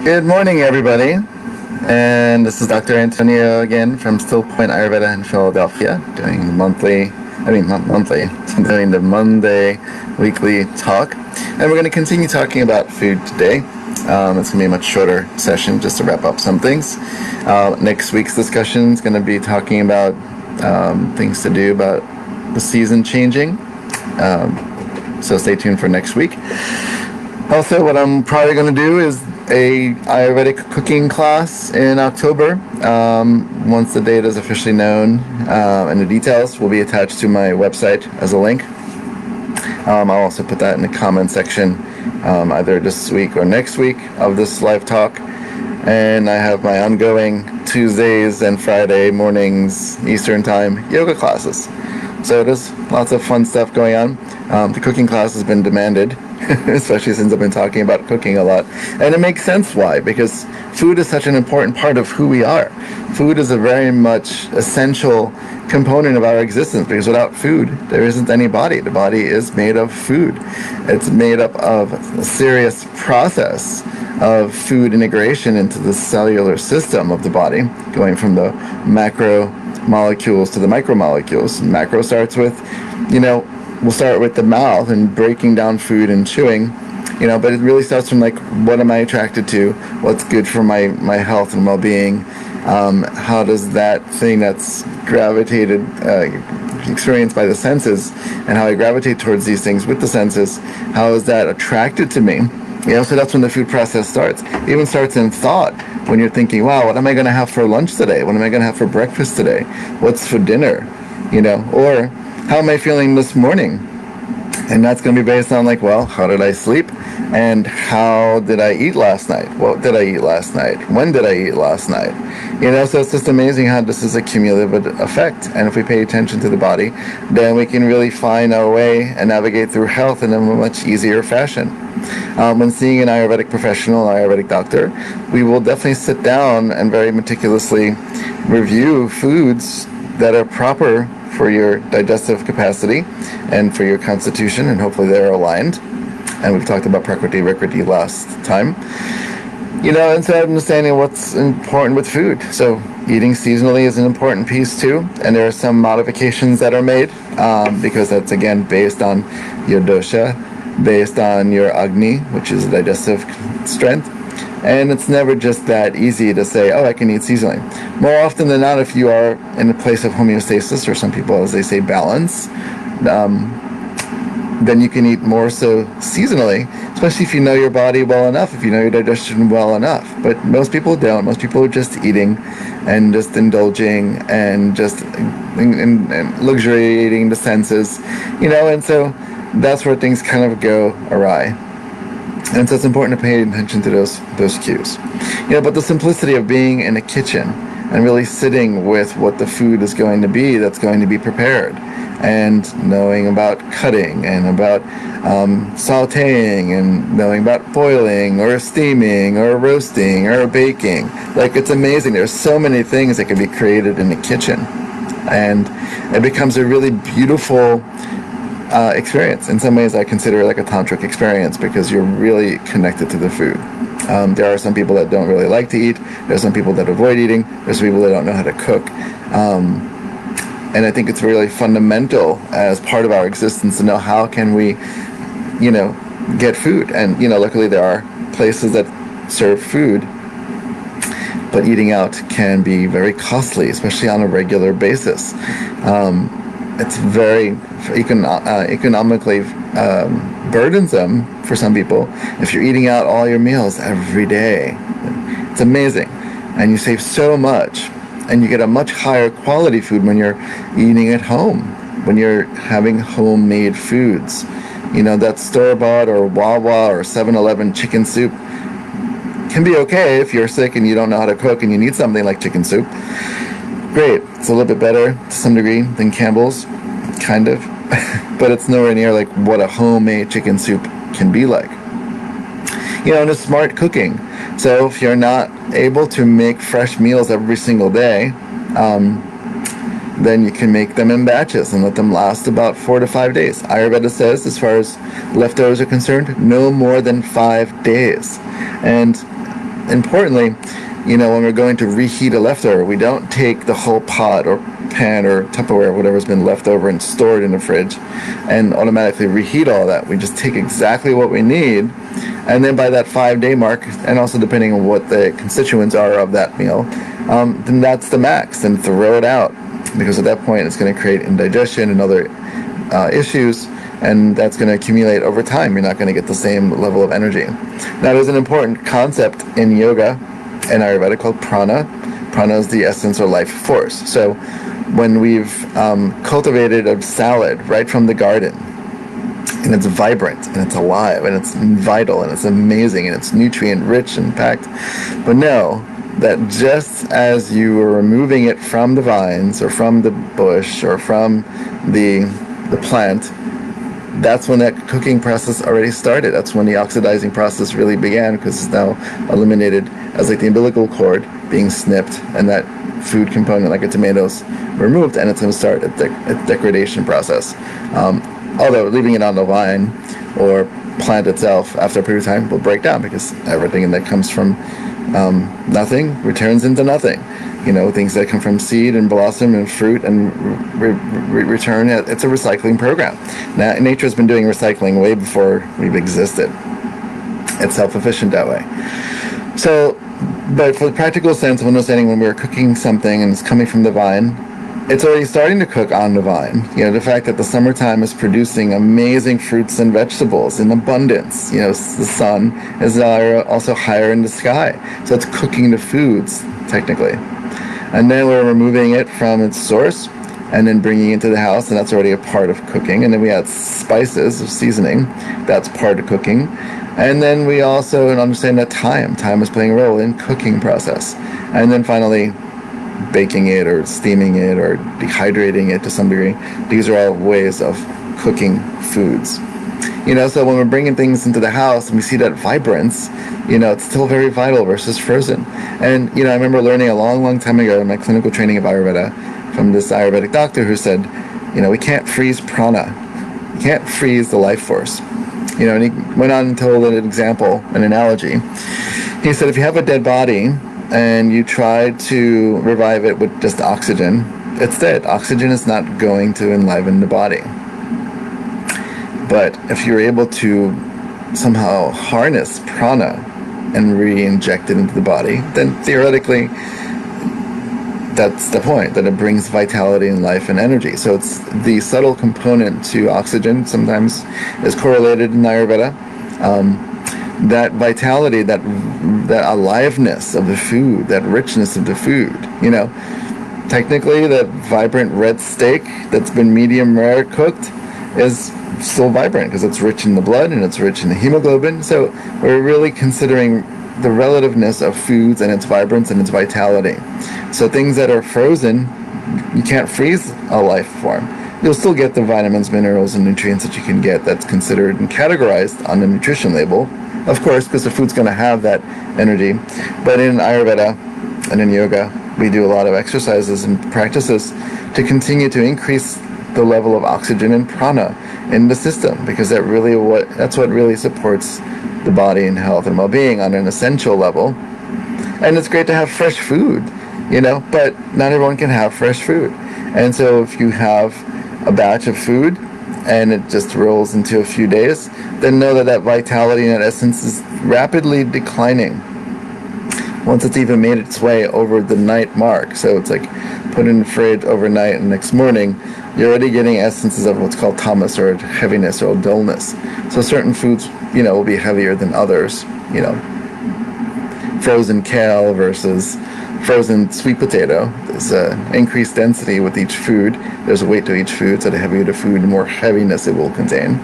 Good morning, everybody. And this is Dr. Antonio again from Still Point Ayurveda in Philadelphia, doing the doing the Monday weekly talk. And we're going to continue talking about food today. It's going to be a much shorter session just to wrap up some things. Next week's discussion is going to be talking about things to do about the season changing. So stay tuned for next week. Also, what I'm probably going to do is a Ayurvedic cooking class in October. Once the date is officially known and the details will be attached to my website as a link. I'll also put that in the comment section either this week or next week of this live talk. And I have my ongoing Tuesdays and Friday mornings Eastern Time yoga classes. So there's lots of fun stuff going on. The cooking class has been demanded, especially since I've been talking about cooking a lot. And it makes sense why, because food is such an important part of who we are. Food is a very much essential component of our existence, because without food, there isn't any body. The body is made of food. It's made up of a serious process of food integration into the cellular system of the body, going from the macro molecules to the micromolecules. Macro starts with, we'll start with the mouth and breaking down food and chewing, but it really starts from like, what am I attracted to? What's good for my health and well-being? How does that thing that's gravitated, experienced by the senses, and how I gravitate towards these things with the senses, how is that attracted to me? So that's when the food process starts. It even starts in thought, when you're thinking, wow, what am I going to have for lunch today? What am I going to have for breakfast today? What's for dinner? Or how am I feeling this morning? And that's going to be based on like, well, how did I sleep? And how did I eat last night? What did I eat last night? When did I eat last night? So it's just amazing how this is a cumulative effect. And if we pay attention to the body, then we can really find our way and navigate through health in a much easier fashion. When seeing an Ayurvedic professional, an Ayurvedic doctor, we will definitely sit down and very meticulously review foods that are proper for your digestive capacity and for your constitution, and hopefully they're aligned. And we've talked about Prakriti Vikriti last time. And so understanding what's important with food. So eating seasonally is an important piece too, and there are some modifications that are made because that's again based on your dosha, based on your Agni, which is digestive strength. And it's never just that easy to say, oh, I can eat seasonally. More often than not, if you are in a place of homeostasis, or some people, as they say, balance, then you can eat more so seasonally, especially if you know your body well enough, if you know your digestion well enough. But most people don't. Most people are just eating and just indulging and just and luxuriating the senses, and so that's where things kind of go awry. And so it's important to pay attention to those cues. But the simplicity of being in a kitchen and really sitting with what the food is going to be that's going to be prepared, and knowing about cutting and about sauteing, and knowing about boiling or steaming or roasting or baking. Like, it's amazing. There's so many things that can be created in the kitchen. And it becomes a really beautiful experience. In some ways, I consider it like a tantric experience, because you're really connected to the food. There are some people that don't really like to eat. There's some people that avoid eating. There's people that don't know how to cook. And I think it's really fundamental as part of our existence to know how can we, get food. And, luckily there are places that serve food, but eating out can be very costly, especially on a regular basis. It's very economically burdensome for some people if you're eating out all your meals every day. It's amazing. And you save so much, and you get a much higher quality food when you're eating at home, when you're having homemade foods. That store-bought or Wawa or 7-Eleven chicken soup can be okay if you're sick and you don't know how to cook and you need something like chicken soup. Great. It's a little bit better to some degree than Campbell's, kind of, but it's nowhere near like what a homemade chicken soup can be like. And it's smart cooking. So if you're not able to make fresh meals every single day, then you can make them in batches and let them last about 4 to 5 days. Ayurveda says, as far as leftovers are concerned, no more than 5 days. And importantly, when we're going to reheat a leftover, we don't take the whole pot or pan or Tupperware, whatever's been left over and stored in the fridge, and automatically reheat all that. We just take exactly what we need, and then by that 5-day mark, and also depending on what the constituents are of that meal, then that's the max. Then throw it out, because at that point it's going to create indigestion and other issues, and that's going to accumulate over time. You're not going to get the same level of energy. Now, there's an important concept in yoga and Ayurveda called prana. Prana is the essence or life force. So when we've cultivated a salad right from the garden, and it's vibrant, and it's alive, and it's vital, and it's amazing, and it's nutrient rich and packed, but know that just as you were removing it from the vines, or from the bush, or from the plant, that's when that cooking process already started. That's when the oxidizing process really began, because it's now eliminated as like the umbilical cord being snipped, and that food component, like a tomato's, removed, and it's going to start a degradation process. Although leaving it on the vine or plant itself after a period of time will break down, because everything that comes from nothing returns into nothing. Things that come from seed and blossom and fruit and return, it's a recycling program. Now, nature has been doing recycling way before we've existed. It's self-efficient that way. So, but for the practical sense of understanding, when we're cooking something and it's coming from the vine, it's already starting to cook on the vine. The fact that the summertime is producing amazing fruits and vegetables in abundance. The sun is also higher in the sky. So it's cooking the foods, technically. And then we're removing it from its source and then bringing it into the house, and that's already a part of cooking. And then we add spices of seasoning. That's part of cooking. And then we also understand that time is playing a role in cooking process. And then finally, baking it or steaming it or dehydrating it to some degree. These are all ways of cooking foods. So when we're bringing things into the house and we see that vibrance, it's still very vital versus frozen. And, I remember learning a long, long time ago in my clinical training of Ayurveda from this Ayurvedic doctor who said, we can't freeze prana. You can't freeze the life force. And he went on and told an example, an analogy. He said, if you have a dead body and you try to revive it with just oxygen, it's dead. Oxygen is not going to enliven the body. But if you're able to somehow harness prana and re-inject it into the body, then theoretically, that's the point, that it brings vitality and life and energy. So it's the subtle component to oxygen, sometimes is correlated in Ayurveda. That vitality, that aliveness of the food, that richness of the food. Technically, that vibrant red steak that's been medium rare cooked is still vibrant because it's rich in the blood and it's rich in the hemoglobin. So we're really considering the relativeness of foods and its vibrance and its vitality. So things that are frozen, you can't freeze a life form. You'll still get the vitamins, minerals, and nutrients that you can get that's considered and categorized on the nutrition label, of course, because the food's going to have that energy. But in Ayurveda and in yoga, we do a lot of exercises and practices to continue to increase the level of oxygen and prana in the system, because that's what really supports the body and health and well-being on an essential level. And it's great to have fresh food, but not everyone can have fresh food. And so if you have a batch of food and it just rolls into a few days, then know that vitality and that essence is rapidly declining once it's even made its way over the night mark. So it's like put in the fridge overnight, and the next morning you're already getting essences of what's called tamas, or heaviness, or dullness. So certain foods, will be heavier than others. Frozen kale versus frozen sweet potato. There's increased density with each food. There's a weight to each food, so the heavier the food, the more heaviness it will contain.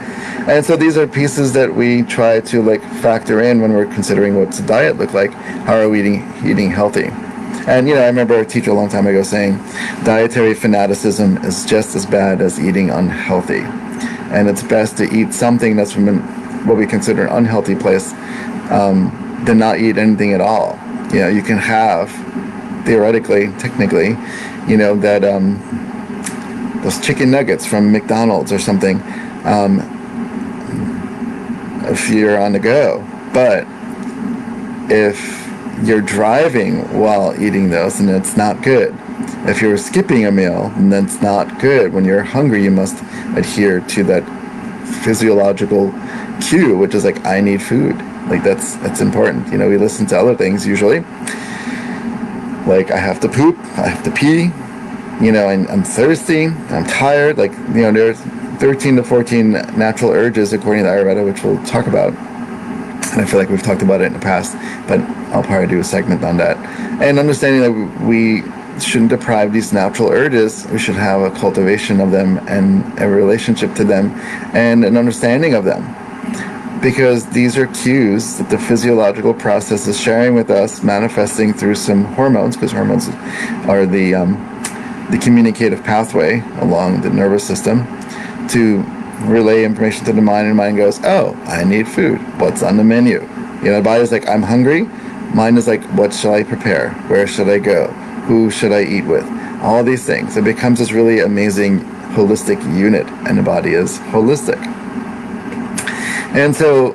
And so these are pieces that we try to factor in when we're considering what's a diet look like. How are we eating healthy? And I remember a teacher a long time ago saying, dietary fanaticism is just as bad as eating unhealthy. And it's best to eat something that's from what we consider an unhealthy place than not eat anything at all. You can have, theoretically, technically, that those chicken nuggets from McDonald's or something, if you're on the go. But if you're driving while eating those, and it's not good. If you're skipping a meal, then that's not good. When you're hungry, you must adhere to that physiological cue, which is like, I need food. Like that's important. We listen to other things usually. Like, I have to poop, I have to pee, and I'm thirsty, I'm tired. Like, there's 13 to 14 natural urges according to Ayurveda, which we'll talk about. And I feel like we've talked about it in the past, but I'll probably do a segment on that. And understanding that we shouldn't deprive these natural urges. We should have a cultivation of them and a relationship to them and an understanding of them. Because these are cues that the physiological process is sharing with us, manifesting through some hormones, because hormones are the communicative pathway along the nervous system to relay information to the mind, and the mind goes, oh, I need food. What's on the menu? The body's like, I'm hungry. Mind is like, what shall I prepare? Where should I go? Who should I eat with? All these things. It becomes this really amazing holistic unit, and the body is holistic. And so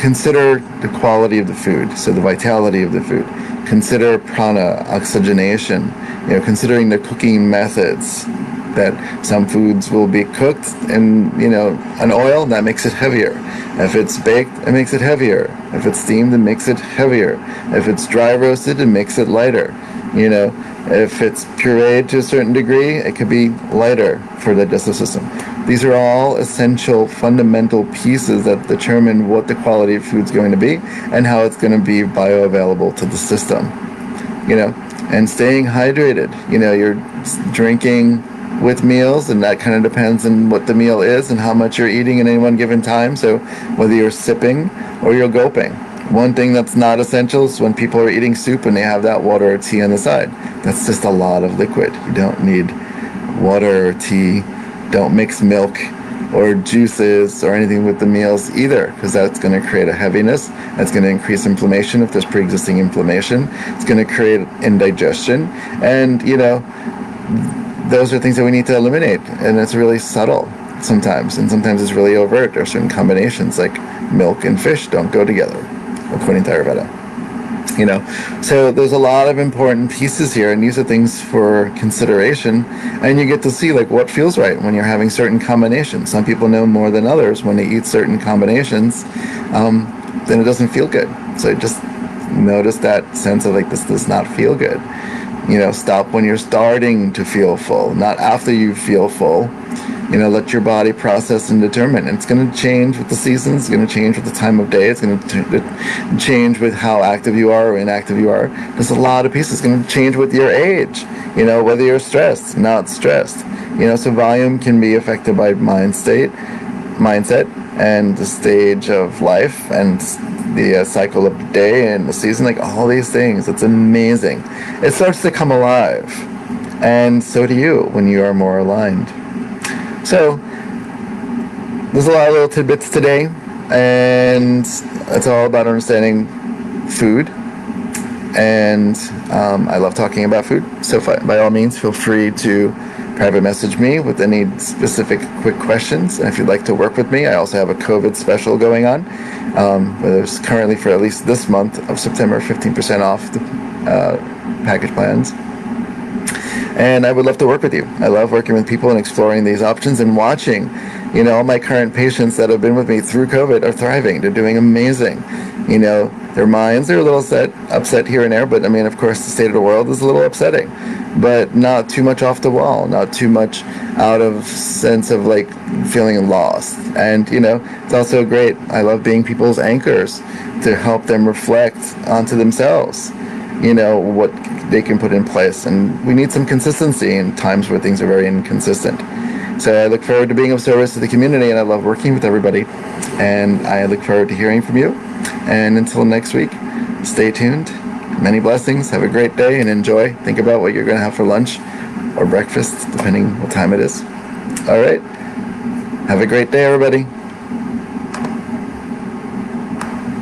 consider the quality of the food, so the vitality of the food. Consider prana, oxygenation, considering the cooking methods, that some foods will be cooked in, an oil that makes it heavier. If it's baked, it makes it heavier. If it's steamed, it makes it heavier. If it's dry roasted, it makes it lighter. If it's pureed to a certain degree, it could be lighter for the digestive system. These are all essential, fundamental pieces that determine what the quality of food's going to be and how it's going to be bioavailable to the system. And staying hydrated. You're drinking with meals, and that kind of depends on what the meal is and how much you're eating at any one given time. So whether you're sipping or you're gulping. One thing that's not essential is when people are eating soup and they have that water or tea on the side. That's just a lot of liquid. You don't need water or tea. Don't mix milk or juices or anything with the meals either, because that's going to create a heaviness. That's going to increase inflammation if there's pre-existing inflammation. It's going to create indigestion. And, those are things that we need to eliminate. And it's really subtle sometimes. And sometimes it's really overt. There are certain combinations, like milk and fish don't go together, according to Ayurveda. So there's a lot of important pieces here, and these are things for consideration. And you get to see like what feels right when you're having certain combinations. Some people know more than others when they eat certain combinations, then it doesn't feel good. So just notice that sense of like, this does not feel good. Stop when you're starting to feel full, not after you feel full. Let your body process and determine. And it's going to change with the seasons. It's going to change with the time of day. It's going to change with how active you are or inactive you are. There's a lot of pieces. It's going to change with your age, whether you're stressed, not stressed. So volume can be affected by mindset, and the stage of life, and the cycle of the day and the season, like all these things. It's amazing. It starts to come alive. And so do you when you are more aligned. So, there's a lot of little tidbits today, and it's all about understanding food, and I love talking about food, so by all means, feel free to private message me with any specific quick questions, and if you'd like to work with me, I also have a COVID special going on, where there's currently, for at least this month of September, 15% off the package plans. And I would love to work with you. I love working with people and exploring these options and watching, all my current patients that have been with me through COVID are thriving. They're doing amazing. Their minds are a little upset here and there, but of course the state of the world is a little upsetting, but not too much off the wall, not too much out of sense of like feeling lost. And, it's also great. I love being people's anchors to help them reflect onto themselves, what they can put in place. And we need some consistency in times where things are very inconsistent. So I look forward to being of service to the community, and I love working with everybody. And I look forward to hearing from you. And until next week, stay tuned. Many blessings. Have a great day and enjoy. Think about what you're going to have for lunch or breakfast, depending what time it is. All right. Have a great day, everybody.